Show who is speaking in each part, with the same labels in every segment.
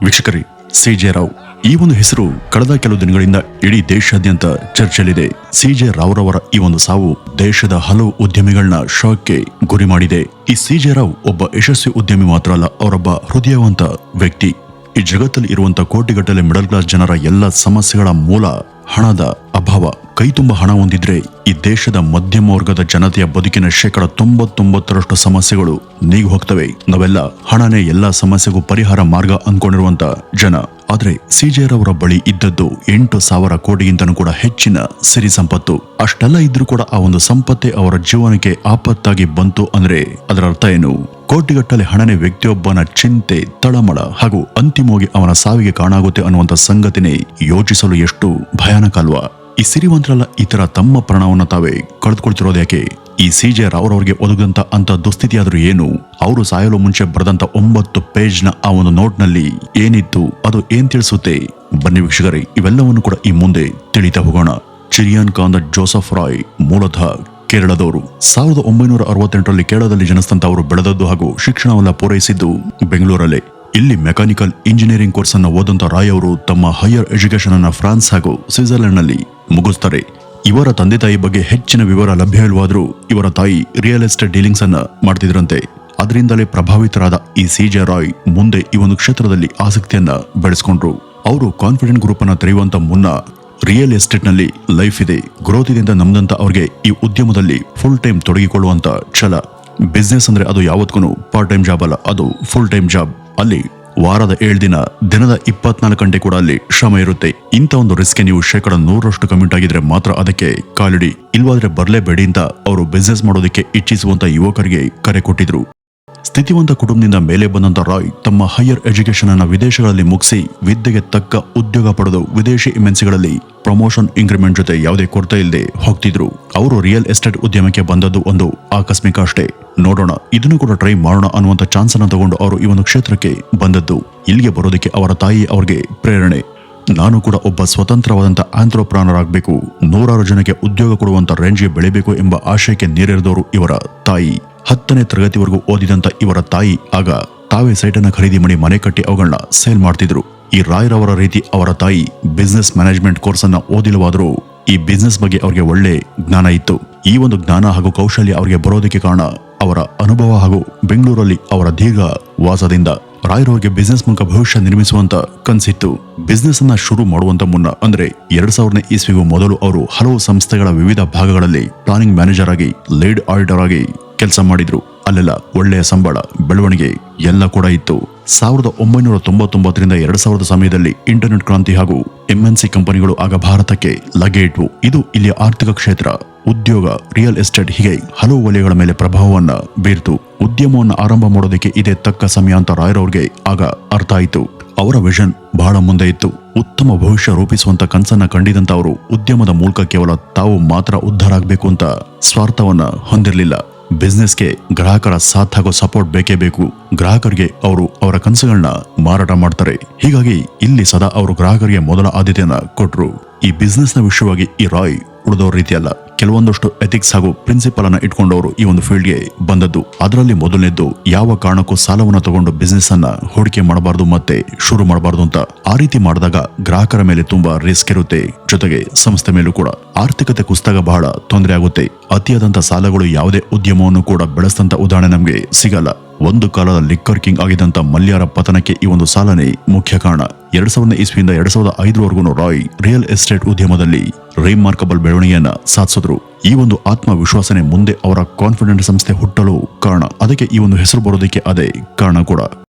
Speaker 1: ವೀಕ್ಷಕರೇ, ಸಿ.ಜೆ. ರಾವ್ ಈ ಒಂದು ಹೆಸರು ಕಳೆದ ಕೆಲವು ದಿನಗಳಿಂದ ಇಡೀ ದೇಶಾದ್ಯಂತ ಚರ್ಚೆಯಲ್ಲಿದೆ. ಸಿ.ಜೆ. ರಾವ್ ರವರ ಈ ಒಂದು ಸಾವು ದೇಶದ ಹಲವು ಉದ್ಯಮಿಗಳನ್ನ ಶಾಕ್ಗೆ ಗುರಿ ಮಾಡಿದೆ. ಈ ಸಿ.ಜೆ. ರಾವ್ ಒಬ್ಬ ಯಶಸ್ವಿ ಉದ್ಯಮಿ ಮಾತ್ರ ಅಲ್ಲ, ಅವರೊಬ್ಬ ಹೃದಯವಂತ ವ್ಯಕ್ತಿ. ಈ ಜಗತ್ತಲ್ಲಿ ಇರುವಂತಹ ಕೋಟಿಗಟ್ಟಲೆ ಮಿಡಲ್ ಕ್ಲಾಸ್ ಜನರ ಎಲ್ಲ ಸಮಸ್ಯೆಗಳ ಮೂಲ ಹಣದ ಅಭಾವ. ಕೈ ತುಂಬ ಹಣ ಹೊಂದಿದ್ರೆ ಈ ದೇಶದ ಮಧ್ಯಮ ವರ್ಗದ ಜನತೆಯ ಬದುಕಿನ 99% ಸಮಸ್ಯೆಗಳು ನೀಗಿ ಹೋಗ್ತವೆ. ನಾವೆಲ್ಲ ಹಣನೇ ಎಲ್ಲಾ ಸಮಸ್ಯೆಗೂ ಪರಿಹಾರ ಮಾರ್ಗ ಅಂದ್ಕೊಂಡಿರುವಂತ ಜನ. ಆದ್ರೆ ಸಿ.ಜೆ. ರವರ ಬಳಿ ಇದ್ದದ್ದು 8,000 ಕೋಟಿಗಿಂತನೂ ಕೂಡ ಹೆಚ್ಚಿನ ಸಿರಿ ಸಂಪತ್ತು. ಅಷ್ಟೆಲ್ಲ ಇದ್ರೂ ಕೂಡ ಆ ಒಂದು ಸಂಪತ್ತೇ ಅವರ ಜೀವನಕ್ಕೆ ಆಪತ್ತಾಗಿ ಬಂತು ಅಂದ್ರೆ ಅದರ ಅರ್ಥ ಏನು? ಕೋಟಿಗಟ್ಟಲೆ ಹಣನೇ ವ್ಯಕ್ತಿಯೊಬ್ಬನ ಚಿಂತೆ, ತಳಮಳ ಹಾಗೂ ಅಂತಿಮವಾಗಿ ಅವನ ಸಾವಿಗೆ ಕಾರಣಾಗುತ್ತೆ ಅನ್ನುವಂಥ ಸಂಗತಿನೇ ಯೋಚಿಸಲು ಎಷ್ಟು ಭಯಾನಕ ಅಲ್ವಾ? ಈ ಸಿರಿವಂತರೆಲ್ಲ ಈ ತರ ತಮ್ಮ ಪ್ರಾಣವನ್ನ ತಾವೇ ಕಳೆದುಕೊಳ್ತಿರೋದು ಯಾಕೆ? ಈ ಸಿ.ಜೆ. ರಾವ್ರವರಿಗೆ ಒದಗಂತ ಅಂತ ದುಸ್ಥಿತಿ ಆದ್ರೂ ಏನು? ಅವರು ಸಾಯಲು ಮುಂಚೆ ಬರೆದಂತ 9 ಪೇಜ್ನ ಆ ಒಂದು ನೋಟ್ನಲ್ಲಿ ಏನಿತ್ತು, ಅದು ಏನ್ ತಿಳಿಸುತ್ತೆ? ಬನ್ನಿ ವೀಕ್ಷಕರೇ, ಇವೆಲ್ಲವನ್ನು ಕೂಡ ಈ ಮುಂದೆ ತಿಳಿತಾ ಹೋಗೋಣ. ಚಿರಿಯಾನ್ ಕಾಂದ ಜೋಸೆಫ್ ರಾಯ್ ಮೂಲತಃ ಕೇರಳದವರು. 1968ರಲ್ಲಿ ಕೇರಳದಲ್ಲಿ ಜನಿಸಿದಂತ ಅವರು ಬೆಳೆದದ್ದು ಹಾಗೂ ಶಿಕ್ಷಣವನ್ನ ಪೂರೈಸಿದ್ದು ಬೆಂಗಳೂರಲ್ಲೇ. ಇಲ್ಲಿ ಮೆಕ್ಯಾನಿಕಲ್ ಇಂಜಿನಿಯರಿಂಗ್ ಕೋರ್ಸ್ ಅನ್ನು ಓದಂತ ರಾಯ್ ಅವರು ತಮ್ಮ ಹೈಯರ್ ಎಜುಕೇಶನ್ ಅನ್ನ ಫ್ರಾನ್ಸ್ ಹಾಗೂ ಸ್ವಿಟ್ಜರ್ಲೆಂಡ್ ನಲ್ಲಿ ಮುಗಿಸ್ತಾರೆ. ಇವರ ತಂದೆ ತಾಯಿ ಬಗ್ಗೆ ಹೆಚ್ಚಿನ ವಿವರ ಲಭ್ಯ ಇಲ್ವಾದ್ರೂ ಇವರ ತಾಯಿ ರಿಯಲ್ ಎಸ್ಟೇಟ್ ಡೀಲಿಂಗ್ಸ್ ಅನ್ನ ಮಾಡ್ತಿದ್ರಂತೆ. ಅದರಿಂದಲೇ ಪ್ರಭಾವಿತರಾದ ಈ ಸಿ.ಜೆ. ರಾಯ್ ಮುಂದೆ ಈ ಒಂದು ಕ್ಷೇತ್ರದಲ್ಲಿ ಆಸಕ್ತಿಯನ್ನ ಬೆಳೆಸ್ಕೊಂಡ್ರು. ಅವರು ಕಾನ್ಫಿಡೆಂಟ್ ಗ್ರೂಪ್ ಅನ್ನ ತೆರೆಯುವಂತ ಮುನ್ನ ರಿಯಲ್ ಎಸ್ಟೇಟ್ ನಲ್ಲಿ ಲೈಫ್ ಇದೆ, ಗ್ರೋತ್ ಇದೆ ಅಂತ ನಂಬದಂತ ಅವ್ರಿಗೆ ಈ ಉದ್ಯಮದಲ್ಲಿ ಫುಲ್ ಟೈಮ್ ತೊಡಗಿಕೊಳ್ಳುವಂತ ಛಲ. ಬಿಸ್ನೆಸ್ ಅಂದ್ರೆ ಅದು ಯಾವತ್ತೂ ಪಾರ್ಟ್ ಟೈಮ್ ಜಾಬ್ ಅಲ್ಲ, ಅದು ಫುಲ್ ಟೈಮ್ ಜಾಬ್. ಅಲ್ಲಿ ವಾರದ 7 ದಿನ, ದಿನದ 24 ಗಂಟೆ ಕೂಡ ಅಲ್ಲಿ ಶ್ರಮ ಇರುತ್ತೆ. ಇಂಥ ಒಂದು ರಿಸ್ಕ್ಗೆ ನೀವು 100% ಕಮಿಟ್ ಆಗಿದ್ರೆ ಮಾತ್ರ ಅದಕ್ಕೆ ಕಾಲಿಡಿ, ಇಲ್ವಾದ್ರೆ ಬರ್ಲೇಬೇಡಿ ಅಂತ ಅವರು ಬಿಸ್ನೆಸ್ ಮಾಡೋದಕ್ಕೆ ಇಚ್ಛಿಸುವಂತ ಯುವಕರಿಗೆ ಕರೆ ಕೊಟ್ಟಿದ್ರು. ಸ್ಥಿತಿವಂತ ಕುಟುಂಬದಿಂದ ಮೇಲೆ ಬಂದಂತ ರಾಯ್ ತಮ್ಮ ಹೈಯರ್ ಎಜುಕೇಶನ್ ಅನ್ನ ವಿದೇಶಗಳಲ್ಲಿ ಮುಗಿಸಿ ವಿದ್ಯೆಗೆ ತಕ್ಕ ಉದ್ಯೋಗ ಪಡೆದು ವಿದೇಶಿ ಎಂಎನ್ಸಿಗಳಲ್ಲಿ ಪ್ರಮೋಷನ್ ಇಂಕ್ರಿಮೆಂಟ್ ಜೊತೆ ಯಾವುದೇ ಕೊರತೆ ಇಲ್ಲದೆ ಹೋಗ್ತಿದ್ರು. ಅವರು ರಿಯಲ್ ಎಸ್ಟೇಟ್ ಉದ್ಯಮಕ್ಕೆ ಬಂದದ್ದು ಒಂದು ಆಕಸ್ಮಿಕ ಅಷ್ಟೇ. ನೋಡೋಣ, ಇದನ್ನು ಕೂಡ ಟ್ರೈ ಮಾಡೋಣ ಅನ್ನುವಂತ ಚಾನ್ಸ್ ಅನ್ನ ತಗೊಂಡು ಅವರು ಈ ಒಂದು ಕ್ಷೇತ್ರಕ್ಕೆ ಬಂದದ್ದು. ಇಲ್ಲಿಗೆ ಬರೋದಕ್ಕೆ ಅವರ ತಾಯಿ ಅವರಿಗೆ ಪ್ರೇರಣೆ. ನಾನು ಕೂಡ ಒಬ್ಬ ಸ್ವತಂತ್ರವಾದಂತ ಆಂಟ್ರಪ್ರನರ್ ಆಗಬೇಕು, 100 ಜನಕ್ಕೆ ಉದ್ಯೋಗ ಕೊಡುವಂತ ರೇಂಜ್ಗೆ ಬೆಳಿಬೇಕು ಎಂಬ ಆಶಯಕ್ಕೆ ನೀರೆರೆದವರು ಇವರ ತಾಯಿ. 10ನೇ ತರಗತಿವರೆಗೂ ಓದಿದಂತ ಇವರ ತಾಯಿ ಆಗ ತಾವೇ ಸೈಟನ್ನ ಖರೀದಿ ಮಾಡಿ ಮನೆ ಕಟ್ಟಿ ಅವುಗಳನ್ನ ಸೇಲ್ ಮಾಡ್ತಿದ್ರು. ಈ ರಾಯ್ ರವರ ರೀತಿ ಅವರ ತಾಯಿ ಬಿಸ್ನೆಸ್ ಮ್ಯಾನೇಜ್ಮೆಂಟ್ ಕೋರ್ಸ್ ಅನ್ನ ಓದಿಲ್ಲವಾದರೂ ಈ ಬಿಸ್ನೆಸ್ ಬಗ್ಗೆ ಅವರಿಗೆ ಒಳ್ಳೆ ಜ್ಞಾನ ಇತ್ತು. ಈ ಒಂದು ಜ್ಞಾನ ಹಾಗೂ ಕೌಶಲ್ಯ ಅವರಿಗೆ ಬರೋದಕ್ಕೆ ಕಾರಣ ಅವರ ಅನುಭವ ಹಾಗೂ ಬೆಂಗಳೂರಲ್ಲಿ ಅವರ ದೀರ್ಘ ವಾಸದಿಂದ. ರಾಯ್ ರವರಿಗೆ ಬಿಸ್ನೆಸ್ ಮೂಲಕ ಭವಿಷ್ಯ ನಿರ್ಮಿಸುವಂತ ಕನಸಿತ್ತು. ಬಿಸ್ನೆಸ್ ಅನ್ನ ಶುರು ಮಾಡುವಂತ ಮುನ್ನ ಅಂದ್ರೆ 2000ನೇ ಇಸ್ವಿಗೂ ಮೊದಲು ಅವರು ಹಲವು ಸಂಸ್ಥೆಗಳ ವಿವಿಧ ಭಾಗಗಳಲ್ಲಿ ಪ್ಲಾನಿಂಗ್ ಮ್ಯಾನೇಜರ್ ಆಗಿ, ಲೀಡ್ ಆಡಿಟರ್ ಆಗಿ ಕೆಲಸ ಮಾಡಿದ್ರು. ಅಲ್ಲೆಲ್ಲ ಒಳ್ಳೆಯ ಸಂಬಳ, ಬೆಳವಣಿಗೆ ಎಲ್ಲ ಕೂಡ ಇತ್ತು. 1999ರಿಂದ 2000 ಸಮಯದಲ್ಲಿ ಇಂಟರ್ನೆಟ್ ಕ್ರಾಂತಿ ಹಾಗೂ ಎಂಎನ್ಸಿ ಕಂಪನಿಗಳು ಆಗ ಭಾರತಕ್ಕೆ ಲಗ್ಗೆ ಇಟ್ವು. ಇದು ಇಲ್ಲಿಯ ಆರ್ಥಿಕ ಕ್ಷೇತ್ರ, ಉದ್ಯೋಗ, ರಿಯಲ್ ಎಸ್ಟೇಟ್ ಹೀಗೆ ಹಲವು ವಲಯಗಳ ಮೇಲೆ ಪ್ರಭಾವವನ್ನ ಬೀರ್ತು. ಉದ್ಯಮವನ್ನು ಆರಂಭ ಮಾಡೋದಕ್ಕೆ ಇದೇ ತಕ್ಕ ಸಮಯ ಅಂತ ರಾಯ್ ರವರಿಗೆ ಆಗ ಅರ್ಥ ಆಯಿತು. ಅವರ ವಿಷನ್ ಬಹಳ ಮುಂದೆ ಇತ್ತು. ಉತ್ತಮ ಭವಿಷ್ಯ ರೂಪಿಸುವಂತ ಕನಸನ್ನ ಕಂಡಿದಂತ ಅವರು ಉದ್ಯಮದ ಮೂಲಕ ಕೇವಲ ತಾವು ಮಾತ್ರ ಉದ್ಧಾರ ಆಗಬೇಕು ಅಂತ ಸ್ವಾರ್ಥವನ್ನ ಹೊಂದಿರಲಿಲ್ಲ. ಬಿಸ್ನೆಸ್ಗೆ ಗ್ರಾಹಕರ ಸಾಥ್ ಹಾಗೂ ಸಪೋರ್ಟ್ ಬೇಕೇ ಬೇಕು. ಗ್ರಾಹಕರಿಗೆ ಅವರು ಅವರ ಕನಸುಗಳನ್ನ ಮಾರಾಟ ಮಾಡ್ತಾರೆ. ಹೀಗಾಗಿ ಇಲ್ಲಿ ಸದಾ ಅವರು ಗ್ರಾಹಕರಿಗೆ ಮೊದಲ ಆದ್ಯತೆಯನ್ನ ಕೊಟ್ರು. ಈ ಬಿಸ್ನೆಸ್ ನ ವಿಷಯವಾಗಿ ಈ ರಾಯ್ ಉಳಿದವ್ರ ರೀತಿ ಅಲ್ಲ, ಕೆಲವೊಂದಷ್ಟು ಎಥಿಕ್ಸ್ ಹಾಗೂ ಪ್ರಿನ್ಸಿಪಲ್ ಅನ್ನ ಇಟ್ಕೊಂಡವರು ಈ ಒಂದು ಫೀಲ್ಡ್ಗೆ ಬಂದದ್ದು. ಅದರಲ್ಲಿ ಮೊದಲನೇದ್ದು, ಯಾವ ಕಾರಣಕ್ಕೂ ಸಾಲವನ್ನ ತಗೊಂಡು ಬಿಸ್ನೆಸ್ ಅನ್ನ ಹೂಡಿಕೆ ಮಾಡಬಾರ್ದು ಮತ್ತೆ ಶುರು ಮಾಡಬಾರ್ದು ಅಂತ. ಆ ರೀತಿ ಮಾಡಿದಾಗ ಗ್ರಾಹಕರ ಮೇಲೆ ತುಂಬಾ ರಿಸ್ಕ್ ಇರುತ್ತೆ, ಜೊತೆಗೆ ಸಂಸ್ಥೆ ಮೇಲೂ ಕೂಡ. ಆರ್ಥಿಕತೆ ಕುಸಿದಾಗ ಬಹಳ ತೊಂದರೆ ಆಗುತ್ತೆ. ಅತಿಯಾದಂತ ಸಾಲಗಳು ಯಾವುದೇ ಉದ್ಯಮವನ್ನು ಕೂಡ ಬೆಳೆಸಿದಂತ ಉದಾಹರಣೆ ನಮ್ಗೆ ಸಿಗಲ್ಲ. ಒಂದು ಕಾಲದ ಲಿಕ್ಕರ್ ಕಿಂಗ್ ಆಗಿದ್ದಂತ ಮಲ್ಯಾರ ಪತನಕ್ಕೆ ಈ ಒಂದು ಸಾಲನೇ ಮುಖ್ಯ ಕಾರಣ. 2000ನೇ ಇಸ್ವಿಯಿಂದ 2005ರವರೆಗೂ ರಾಯ್ ರಿಯಲ್ ಎಸ್ಟೇಟ್ ಉದ್ಯಮದಲ್ಲಿ ರಿಮಾರ್ಕಬಲ್ ಬೆಳವಣಿಗೆಯನ್ನ ಸಾಧಿಸಿದ್ರು. ಈ ಒಂದು ಆತ್ಮವಿಶ್ವಾಸನೆ ಮುಂದೆ ಅವರ ಕಾನ್ಫಿಡೆಂಟ್ ಸಂಸ್ಥೆ ಹುಟ್ಟಲು ಕಾರಣ. ಅದಕ್ಕೆ ಈ ಒಂದು ಹೆಸರು ಬರೋದಕ್ಕೆ ಅದೇ ಕಾರಣ ಕೂಡ.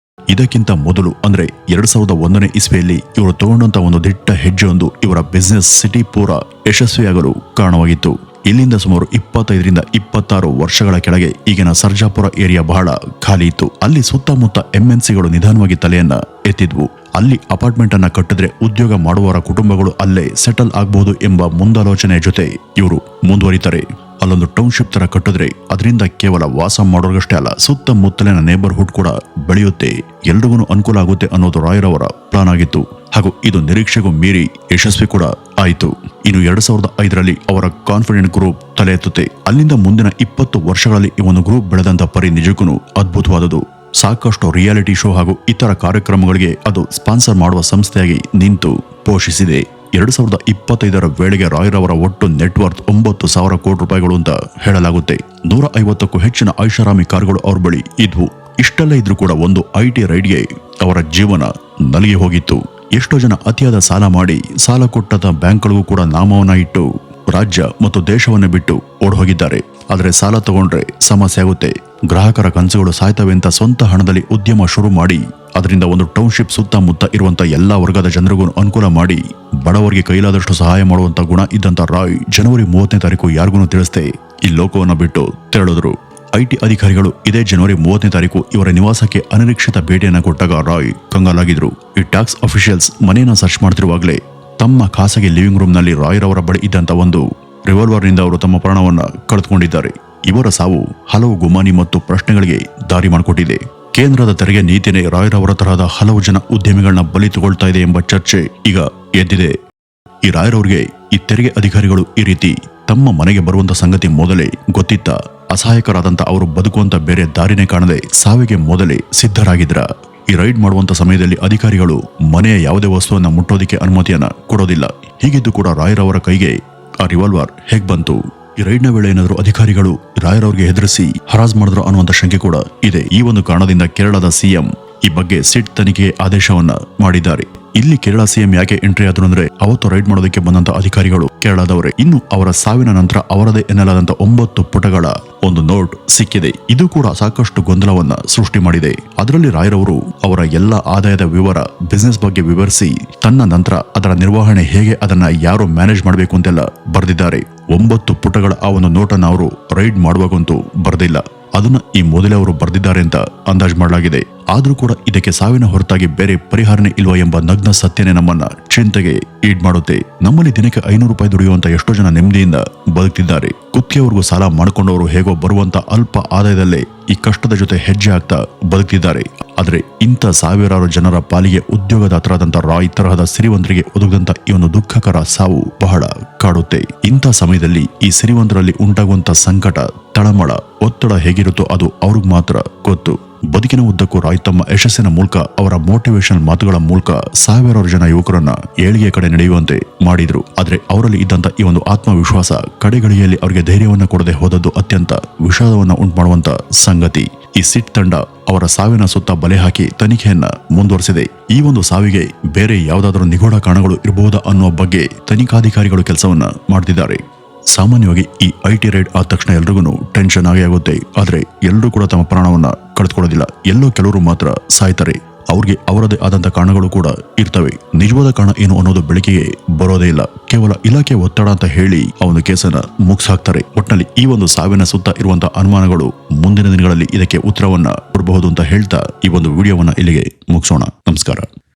Speaker 1: ಇದಕ್ಕಿಂತ ಮೊದಲು ಅಂದ್ರೆ 2001ನೇ ಇಸ್ವಿಯಲ್ಲಿ ಇವರು ತಗೊಂಡಂತ ಒಂದು ದಿಟ್ಟ ಹೆಜ್ಜೆಯೊಂದು ಇವರ ಬಿಸ್ನೆಸ್ ಸಿಟಿ ಪೂರ ಯಶಸ್ವಿಯಾಗಲು ಕಾರಣವಾಗಿತ್ತು. ಇಲ್ಲಿಂದ ಸುಮಾರು 25ರಿಂದ 26 ವರ್ಷಗಳ ಕೆಳಗೆ ಈಗಿನ ಸರ್ಜಾಪುರ ಏರಿಯಾ ಬಹಳ ಖಾಲಿ ಇತ್ತು. ಅಲ್ಲಿ ಸುತ್ತಮುತ್ತ ಎಂಎನ್ಸಿಗಳು ನಿಧಾನವಾಗಿ ತಲೆಯನ್ನ ಎತ್ತಿದ್ವು. ಅಲ್ಲಿ ಅಪಾರ್ಟ್ಮೆಂಟ್ ಅನ್ನ ಕಟ್ಟಿದ್ರೆ ಉದ್ಯೋಗ ಮಾಡುವವರ ಕುಟುಂಬಗಳು ಅಲ್ಲೇ ಸೆಟಲ್ ಆಗಬಹುದು ಎಂಬ ಮುಂದಾಲೋಚನೆ ಜೊತೆ ಇವರು ಮುಂದುವರಿತಾರೆ. ಅಲ್ಲೊಂದು ಟೌನ್ಶಿಪ್ ತರ ಕಟ್ಟಿದ್ರೆ ಅದರಿಂದ ಕೇವಲ ವಾಸ ಮಾಡೋರ್ಗಷ್ಟೇ ಅಲ್ಲ, ಸುತ್ತಮುತ್ತಲಿನ ನೇಬರ್ಹುಡ್ ಕೂಡ ಬೆಳೆಯುತ್ತೆ, ಎಲ್ರಿಗೂ ಅನುಕೂಲ ಆಗುತ್ತೆ ಅನ್ನೋದು ರಾಯ್ ರವರ ಪ್ಲಾನ್ ಆಗಿತ್ತು. ಹಾಗೂ ಇದು ನಿರೀಕ್ಷೆಗೂ ಮೀರಿ ಯಶಸ್ವಿ ಕೂಡ ಆಯಿತು. ಇನ್ನು 2005ರಲ್ಲಿ ಅವರ ಕಾನ್ಫಿಡೆಂಟ್ ಗ್ರೂಪ್ ತಲೆ ಎತ್ತುತ್ತೆ. ಅಲ್ಲಿಂದ ಮುಂದಿನ 20 ವರ್ಷಗಳಲ್ಲಿ ಈ ಒಂದು ಗ್ರೂಪ್ ಬೆಳೆದಂತ ಪರಿ ನಿಜಕ್ಕೂ ಅದ್ಭುತವಾದದ್ದು. ಸಾಕಷ್ಟು ರಿಯಾಲಿಟಿ ಶೋ ಹಾಗೂ ಇತರ ಕಾರ್ಯಕ್ರಮಗಳಿಗೆ ಅದು ಸ್ಪಾನ್ಸರ್ ಮಾಡುವ ಸಂಸ್ಥೆಯಾಗಿ ನಿಂತು ಪೋಷಿಸಿದೆ. 2025 ವೇಳೆಗೆ ರಾಯ್ ರವರ ಒಟ್ಟು ನೆಟ್ವರ್ತ್ 9,000 ಕೋಟಿ ರೂಪಾಯಿಗಳು ಅಂತ ಹೇಳಲಾಗುತ್ತೆ. 150ಕ್ಕೂ ಹೆಚ್ಚಿನ ಐಷಾರಾಮಿ ಕಾರುಗಳು ಅವ್ರ ಬಳಿ ಇದ್ವು. ಇಷ್ಟೆಲ್ಲ ಇದ್ರೂ ಕೂಡ ಒಂದು ಐಟಿ ರೈಡ್ಗೆ ಅವರ ಜೀವನ ನಲಿಗೆ ಹೋಗಿತ್ತು. ಎಷ್ಟೋ ಜನ ಅತಿಯಾದ ಸಾಲ ಮಾಡಿ ಸಾಲ ಕೊಟ್ಟಂತ ಬ್ಯಾಂಕ್ಗಳಿಗೂ ಕೂಡ ನಾಮವನ್ನ ಇಟ್ಟು ರಾಜ್ಯ ಮತ್ತು ದೇಶವನ್ನ ಬಿಟ್ಟು ಓಡೋಗಿದ್ದಾರೆ. ಆದರೆ ಸಾಲ ತಗೊಂಡ್ರೆ ಸಮಸ್ಯೆ ಆಗುತ್ತೆ, ಗ್ರಾಹಕರ ಕನಸುಗಳು ಸಾಯ್ತವೆ ಅಂತ ಸ್ವಂತ ಹಣದಲ್ಲಿ ಉದ್ಯಮ ಶುರು ಮಾಡಿ ಅದರಿಂದ ಒಂದು ಟೌನ್ಶಿಪ್ ಸುತ್ತಮುತ್ತ ಇರುವಂತ ಎಲ್ಲಾ ವರ್ಗದ ಜನರಿಗೂ ಅನುಕೂಲ ಮಾಡಿ ಬಡವರಿಗೆ ಕೈಲಾದಷ್ಟು ಸಹಾಯ ಮಾಡುವಂತ ಗುಣ ಇದ್ದಂತ ರಾಯ್ ಜನವರಿ 30ನೇ ತಾರೀಕು ಯಾರಿಗೂ ತಿಳಿಸದೆ ಈ ಲೋಕವನ್ನ ಬಿಟ್ಟು ತೆರಳಿದ್ರು. ಐಟಿ ಅಧಿಕಾರಿಗಳು ಇದೇ ಜನವರಿ 30ನೇ ತಾರೀಕು ಇವರ ನಿವಾಸಕ್ಕೆ ಅನಿರೀಕ್ಷಿತ ಭೇಟಿಯನ್ನ ಕೊಟ್ಟಾಗ ರಾಯ್ ಕಂಗಾಲಾಗಿದ್ರು. ಈ ಟ್ಯಾಕ್ಸ್ ಅಫಿಷಿಯಲ್ಸ್ ಮನೆಯನ್ನ ಸರ್ಚ್ ಮಾಡ್ತಿರುವಾಗಲೇ ತಮ್ಮ ಖಾಸಗಿ ಲಿವಿಂಗ್ ರೂಮ್ ನಲ್ಲಿ ರಾಯ್ ರವರ ಬಳಿ ಇದ್ದಂತ ಒಂದು ರಿವಾಲ್ವರ್ ನಿಂದ ಅವರು ತಮ್ಮ ಪ್ರಾಣವನ್ನ ಕಳೆದುಕೊಂಡಿದ್ದಾರೆ. ಇವರ ಸಾವು ಹಲವು ಗುಮಾನಿ ಮತ್ತು ಪ್ರಶ್ನೆಗಳಿಗೆ ದಾರಿ ಮಾಡಿಕೊಟ್ಟಿದೆ. ಕೇಂದ್ರದ ತೆರಿಗೆ ನೀತಿನೇ ರಾಯ್ ರವರ ತರಹದ ಹಲವು ಜನ ಉದ್ಯಮಿಗಳನ್ನ ಬಲಿ ತಗೊಳ್ತಾ ಇದೆ ಎಂಬ ಚರ್ಚೆ ಈಗ ಎದ್ದಿದೆ. ಈ ರಾಯ್ ರವರಿಗೆ ಈ ತೆರಿಗೆ ಅಧಿಕಾರಿಗಳು ಈ ರೀತಿ ತಮ್ಮ ಮನೆಗೆ ಬರುವಂತ ಸಂಗತಿ ಮೊದಲೇ ಗೊತ್ತಿತ್ತ? ಅಸಹಾಯಕರಾದಂತ ಅವರು ಬದುಕುವಂತ ಬೇರೆ ದಾರಿನೇ ಕಾಣದೆ ಸಾವಿಗೆ ಮೊದಲೇ ಸಿದ್ಧರಾಗಿದ್ರ? ಈ ರೈಡ್ ಮಾಡುವಂತ ಸಮಯದಲ್ಲಿ ಅಧಿಕಾರಿಗಳು ಮನೆಯ ಯಾವುದೇ ವಸ್ತುವನ್ನ ಮುಟ್ಟೋದಿಕ್ಕೆ ಅನುಮತಿಯನ್ನ ಕೊಡೋದಿಲ್ಲ. ಹೀಗಿದ್ದು ಕೂಡ ರಾಯ್ ರವರ ಕೈಗೆ ಆ ರಿವಾಲ್ವರ್ ಹೇಗ್ ಬಂತು? ಈ ರೈಡ್ನ ವೇಳೆ ಏನಾದರೂ ಅಧಿಕಾರಿಗಳು ರಾಯ್ ರವರಿಗೆ ಹೆದರಿಸಿ ಹರಾಜ್ ಮಾಡಿದ್ರು ಅನ್ನುವಂತ ಶಂಕೆ ಕೂಡ ಇದೆ. ಈ ಒಂದು ಕಾರಣದಿಂದ ಕೇರಳದ ಸಿಎಂ ಈ ಬಗ್ಗೆ ಸಿಟ್ ತನಿಖೆಗೆ ಆದೇಶವನ್ನ ಮಾಡಿದ್ದಾರೆ. ಇಲ್ಲಿ ಕೇರಳ ಸಿಎಂ ಯಾಕೆ ಎಂಟ್ರಿ ಆದ್ರು ಅಂದ್ರೆ ಅವತ್ತು ರೈಡ್ ಮಾಡೋದಕ್ಕೆ ಬಂದಂತ ಅಧಿಕಾರಿಗಳು ಕೇರಳದವರೇ. ಇನ್ನು ಅವರ ಸಾವಿನ ನಂತರ ಅವರದೇ ಎನ್ನಲಾದಂತ 9 ಪುಟಗಳ ಒಂದು ನೋಟ್ ಸಿಕ್ಕಿದೆ. ಇದು ಕೂಡ ಸಾಕಷ್ಟು ಗೊಂದಲವನ್ನ ಸೃಷ್ಟಿ ಮಾಡಿದೆ. ಅದರಲ್ಲಿ ರಾಯ್ ರವರು ಅವರ ಎಲ್ಲ ಆದಾಯದ ವಿವರ, ಬಿಸಿನೆಸ್ ಬಗ್ಗೆ ವಿವರಿಸಿ ತನ್ನ ನಂತರ ಅದರ ನಿರ್ವಹಣೆ ಹೇಗೆ, ಅದನ್ನ ಯಾರು ಮ್ಯಾನೇಜ್ ಮಾಡಬೇಕು ಅಂತೆಲ್ಲ ಬರೆದಿದ್ದಾರೆ. 9 ಪುಟಗಳ ಆ ಒಂದು ನೋಟನ್ನ ಅವರು ರೈಡ್ ಮಾಡುವಾಗಂತೂ ಬರೆದಿಲ್ಲ. ಅದನ್ನ ಈ ಮೊದಲೇ ಅವರು ಬರೆದಿದ್ದಾರೆ ಅಂತ ಅಂದಾಜು ಮಾಡಲಾಗಿದೆ. ಆದ್ರೂ ಕೂಡ ಇದಕ್ಕೆ ಸಾವಿನ ಹೊರತಾಗಿ ಬೇರೆ ಪರಿಹಾರನೇ ಇಲ್ವಾ ಎಂಬ ನಗ್ನ ಸತ್ಯನೇ ನಮ್ಮನ್ನ ಚಿಂತೆಗೆ ಈಡ್ ಮಾಡುತ್ತೆ. ನಮ್ಮಲ್ಲಿ ದಿನಕ್ಕೆ 500 ರೂಪಾಯಿ ದುಡಿಯುವಂತ ಎಷ್ಟೋ ಜನ ನೆಮ್ಮದಿಯಿಂದ ಬದುಕ್ತಿದ್ದಾರೆ. ಕುತ್ತಿಗೆವರೆಗೂ ಸಾಲ ಮಾಡಿಕೊಂಡವರು ಹೇಗೋ ಬರುವಂತ ಅಲ್ಪ ಆದಾಯದಲ್ಲೇ ಈ ಕಷ್ಟದ ಜೊತೆ ಹೆಜ್ಜೆ ಆಗ್ತಾ ಬದುಕ್ತಿದ್ದಾರೆ. ಆದ್ರೆ ಇಂಥ ಸಾವಿರಾರು ಜನರ ಪಾಲಿಗೆ ಉದ್ಯೋಗದಾತರಾದಂತ ರಾಯ್ ತರಹದ ಸಿರಿವಂತರಿಗೆ ಒದಗದಂತ ಈ ಒಂದು ದುಃಖಕರ ಸಾವು ಬಹಳ ಕಾಡುತ್ತೆ. ಇಂಥ ಸಮಯದಲ್ಲಿ ಈ ಸಿರಿವಂತರಲ್ಲಿ ಉಂಟಾಗುವಂತ ಸಂಕಟ, ತಳಮಳ, ಒತ್ತಡ ಹೇಗಿರುತ್ತೋ ಅದು ಅವ್ರಿಗೆ ಮಾತ್ರ ಗೊತ್ತು. ಬದುಕಿನ ಉದ್ದಕ್ಕೂ ರಾಯ್ ತಮ್ಮ ಯಶಸ್ಸಿನ ಮೂಲಕ, ಅವರ ಮೋಟಿವೇಶನಲ್ ಮಾತುಗಳ ಮೂಲಕ ಸಾವಿರಾರು ಜನ ಯುವಕರನ್ನ ಏಳಿಗೆ ಕಡೆ ನಡೆಯುವಂತೆ ಮಾಡಿದ್ರು. ಆದ್ರೆ ಅವರಲ್ಲಿ ಇದ್ದಂತ ಈ ಒಂದು ಆತ್ಮವಿಶ್ವಾಸ ಕಡೆಗಳಿಯಲ್ಲಿ ಅವರಿಗೆ ಧೈರ್ಯವನ್ನ ಕೊಡದೆ ಹೋದದ್ದು ಅತ್ಯಂತ ವಿಷಾದವನ್ನ ಉಂಟುಮಾಡುವಂತ ಸಂಗತಿ. ಈ ಸಿಟ್ ತಂಡ ಅವರ ಸಾವಿನ ಸುತ್ತ ಬಲೆ ಹಾಕಿ ತನಿಖೆಯನ್ನ ಮುಂದುವರೆಸಿದೆ. ಈ ಒಂದು ಸಾವಿಗೆ ಬೇರೆ ಯಾವುದಾದ್ರೂ ನಿಗೂಢ ಕಾರಣಗಳು ಇರಬಹುದಾ ಅನ್ನೋ ಬಗ್ಗೆ ತನಿಖಾಧಿಕಾರಿಗಳು ಕೆಲಸವನ್ನ ಮಾಡ್ತಿದ್ದಾರೆ. ಸಾಮಾನ್ಯವಾಗಿ ಈ ಐಟಿ ರೈಡ್ ಆದ ತಕ್ಷಣ ಎಲ್ರಿಗೂ ಟೆನ್ಷನ್ ಆಗೇ ಆಗುತ್ತೆ. ಆದ್ರೆ ಎಲ್ಲರೂ ಕೂಡ ತಮ್ಮ ಪ್ರಾಣವನ್ನ ಕಳೆದುಕೊಳ್ಳೋದಿಲ್ಲ. ಎಲ್ಲೋ ಕೆಲವರು ಮಾತ್ರ ಸಾಯ್ತಾರೆ. ಅವ್ರಿಗೆ ಅವರದೇ ಆದಂತ ಕಾರಣಗಳು ಕೂಡ ಇರ್ತವೆ. ನಿಜವಾದ ಕಾರಣ ಏನು ಅನ್ನೋದು ಬೆಳಕಿಗೆ ಬರೋದೇ ಇಲ್ಲ. ಕೇವಲ ಇಲಾಖೆ ಒತ್ತಡ ಅಂತ ಹೇಳಿ ಆ ಒಂದು ಕೇಸನ್ನ ಮುಗಿಸಾಕ್ತಾರೆ. ಒಟ್ಟಿನಲ್ಲಿ ಈ ಒಂದು ಸಾವಿನ ಸುತ್ತ ಇರುವಂತಹ ಅನುಮಾನಗಳು ಮುಂದಿನ ದಿನಗಳಲ್ಲಿ ಇದಕ್ಕೆ ಉತ್ತರವನ್ನ ಕೊಡಬಹುದು ಅಂತ ಹೇಳ್ತಾ ಈ ಒಂದು ವಿಡಿಯೋವನ್ನ ಇಲ್ಲಿಗೆ ಮುಗಿಸೋಣ. ನಮಸ್ಕಾರ.